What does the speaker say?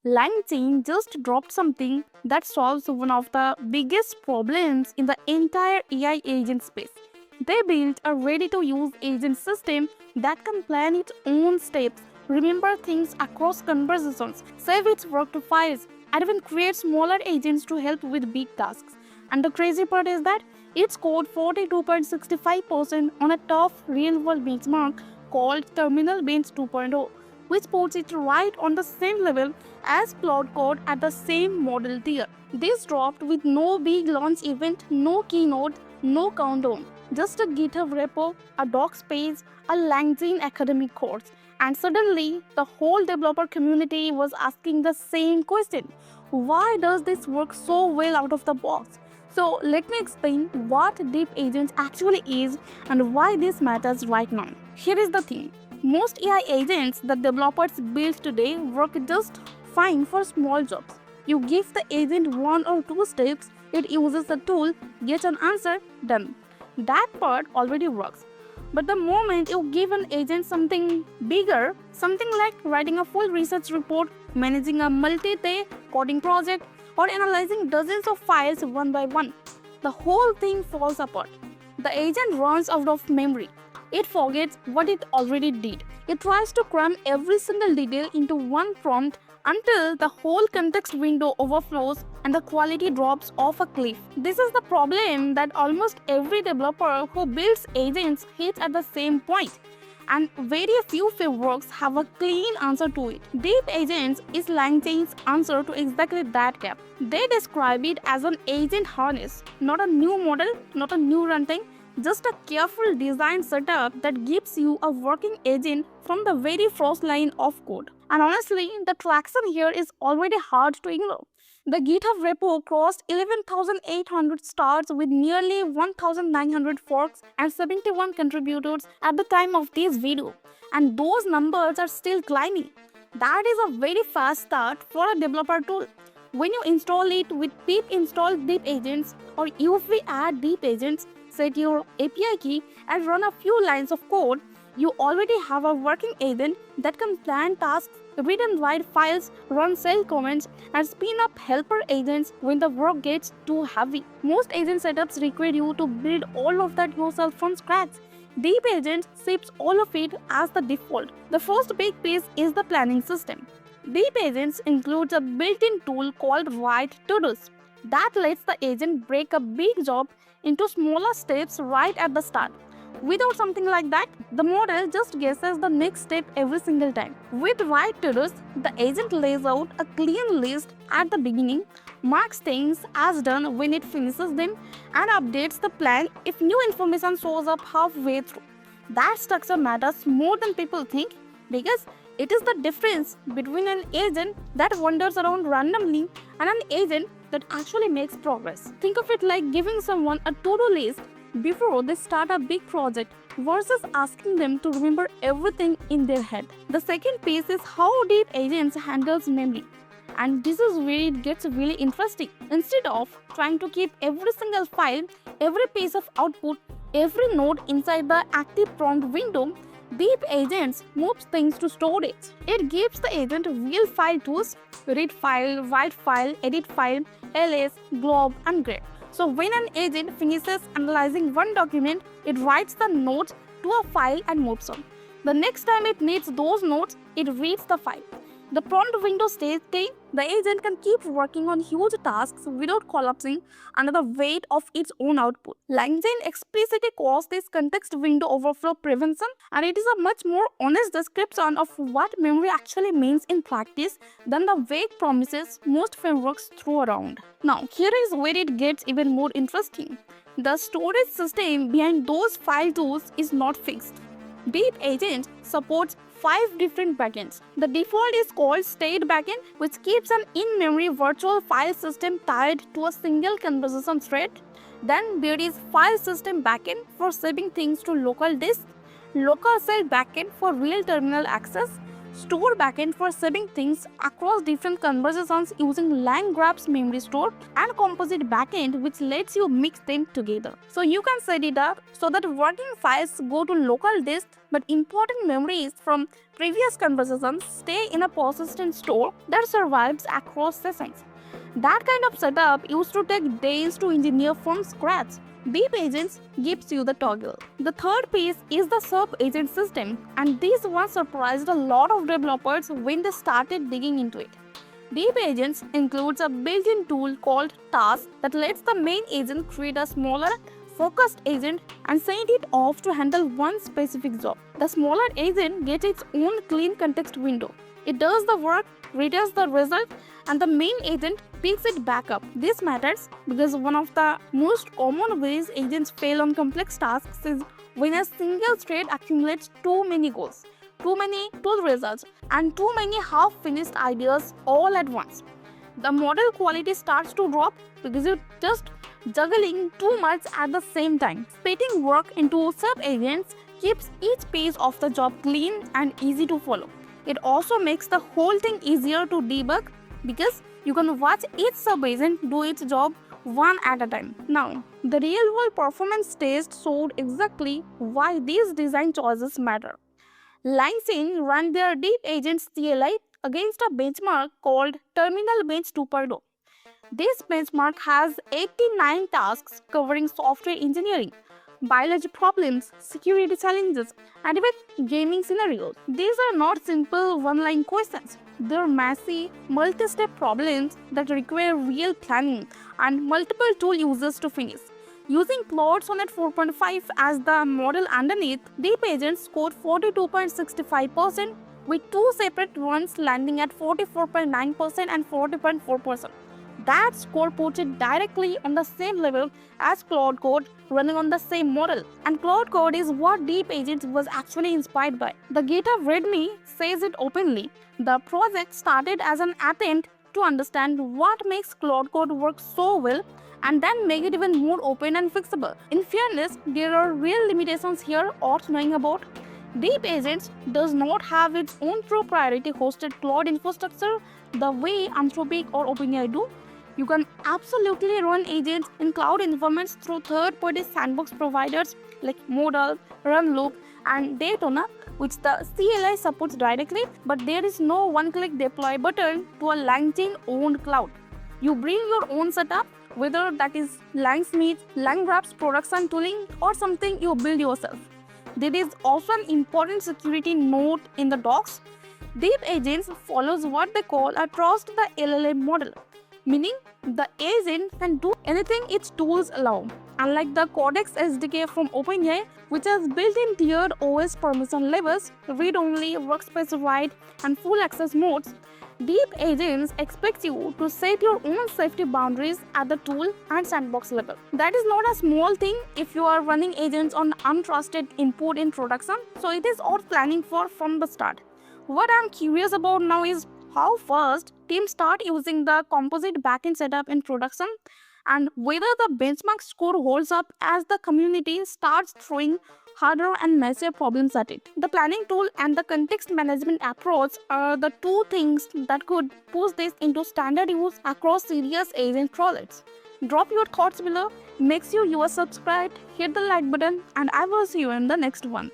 LangChain just dropped something that solves one of the biggest problems in the entire AI agent space. They built a ready-to-use agent system that can plan its own steps, remember things across conversations, save its work to files, and even create smaller agents to help with big tasks. And the crazy part is that it scored 42.65% on a tough real-world benchmark called Terminal Bench 2.0, which puts it right on the same level as Claude Code at the same model tier. This dropped with no big launch event, no keynote, no countdown. Just a GitHub repo, a docs page, a LangChain academic course. And suddenly, the whole developer community was asking the same question. Why does this work so well out of the box? So let me explain what Deep Agents actually is and why this matters right now. Here is the thing. Most AI agents that developers build today work just fine for small jobs. You give the agent one or two steps, it uses the tool, gets an answer, done. That part already works. But the moment you give an agent something bigger, something like writing a full research report, managing a multi-day coding project, or analyzing dozens of files one by one, the whole thing falls apart. The agent runs out of memory. It forgets what it already did. It tries to cram every single detail into one prompt until the whole context window overflows and the quality drops off a cliff. This is the problem that almost every developer who builds agents hits at the same point. And very few frameworks have a clean answer to it. Deep Agents is LangChain's answer to exactly that gap. They describe it as an agent harness, not a new model, not a new runtime, just a careful design setup that gives you a working agent from the very first line of code. And honestly, the traction here is already hard to ignore. The GitHub repo crossed 11,800 stars with nearly 1,900 forks and 71 contributors at the time of this video. And those numbers are still climbing. That is a very fast start for a developer tool. When you install it with pip install deep agents or uv add deep agents, set your API key and run a few lines of code, you already have a working agent that can plan tasks, read and write files, run cell comments, and spin up helper agents when the work gets too heavy. Most agent setups require you to build all of that yourself from scratch. Deep Agent ships all of it as the default. The first big piece is the planning system. Deep Agents includes a built-in tool called Write To-Dos that lets the agent break a big job into smaller steps right at the start. Without something like that, the model just guesses the next step every single time. With Write To-Dos, the agent lays out a clean list at the beginning, marks things as done when it finishes them, and updates the plan if new information shows up halfway through. That structure matters more than people think because it is the difference between an agent that wanders around randomly and an agent that actually makes progress. Think of it like giving someone a to-do list before they start a big project versus asking them to remember everything in their head. The second piece is how Deep Agents handles memory. And this is where it gets really interesting. Instead of trying to keep every single file, every piece of output, every node inside the active prompt window, Deep Agents moves things to storage. It gives the agent real file tools: read file, write file, edit file, ls, glob, and grep. So when an agent finishes analyzing one document, it writes the notes to a file and moves on. The next time it needs those notes, it reads the file. The prompt window stays clean. The agent can keep working on huge tasks without collapsing under the weight of its own output. LangChain explicitly calls this context window overflow prevention, and it is a much more honest description of what memory actually means in practice than the vague promises most frameworks throw around. Now, here is where it gets even more interesting. The storage system behind those file tools is not fixed. Deep Agent supports 5 different backends. The default is called state backend, which keeps an in-memory virtual file system tied to a single conversation thread. Then there is file system backend for saving things to local disk, local cell backend for real terminal access, store backend for saving things across different conversations using LangGraph's memory store, and composite backend which lets you mix them together. So you can set it up so that working files go to local disk but important memories from previous conversations stay in a persistent store that survives across sessions. That kind of setup used to take days to engineer from scratch. Deep Agents gives you the toggle. The third piece is the sub-agent system, and this one surprised a lot of developers when they started digging into it. Deep Agents includes a built-in tool called Task that lets the main agent create a smaller, focused agent and send it off to handle one specific job. The smaller agent gets its own clean context window. It does the work, returns the result, and the main agent picks it back up. This matters because one of the most common ways agents fail on complex tasks is when a single thread accumulates too many goals, too many tool results, and too many half-finished ideas all at once. The model quality starts to drop because you're just juggling too much at the same time. Splitting work into sub-agents keeps each page of the job clean and easy to follow. It also makes the whole thing easier to debug because you can watch each sub-agent do its job one at a time. Now, the real-world performance test showed exactly why these design choices matter. LangChain ran their Deep Agents CLI against a benchmark called Terminal Bench 2.0. This benchmark has 89 tasks covering software engineering, biology problems, security challenges, and even gaming scenarios. These are not simple one-line questions. They're messy, multi-step problems that require real planning and multiple tool users to finish. Using Claude Sonnet 4.5 as the model underneath, Deep Agents scored 42.65%, with two separate ones landing at 44.9% and 40.4%. That score puts it directly on the same level as Claude Code running on the same model. And Claude Code is what Deep Agents was actually inspired by. The GitHub README says it openly. The project started as an attempt to understand what makes Claude Code work so well and then make it even more open and fixable. In fairness, there are real limitations here worth knowing about. Deep Agents does not have its own proprietary hosted cloud infrastructure the way Anthropic or OpenAI do. You can absolutely run agents in cloud environments through third-party sandbox providers like Modal, Runloop, and Daytona, which the CLI supports directly, but there is no one-click deploy button to a LangChain-owned cloud. You bring your own setup, whether that is LangSmith, LangGraph's production tooling, or something you build yourself. There is also an important security note in the docs. Deep Agents follows what they call a trust the LLM model, meaning the agent can do anything its tools allow. Unlike the Codex SDK from OpenAI, which has built-in tiered OS permission levels, read-only, work-specified, and full access modes, Deep Agents expects you to set your own safety boundaries at the tool and sandbox level. That is not a small thing if you are running agents on untrusted input in production, so it is worth planning for from the start. What I'm curious about now is how fast teams start using the composite backend setup in production and whether the benchmark score holds up as the community starts throwing harder and messier problems at it. The planning tool and the context management approach are the two things that could push this into standard use across serious agent projects. Drop your thoughts below, make sure you are subscribed, hit the like button, and I will see you in the next one.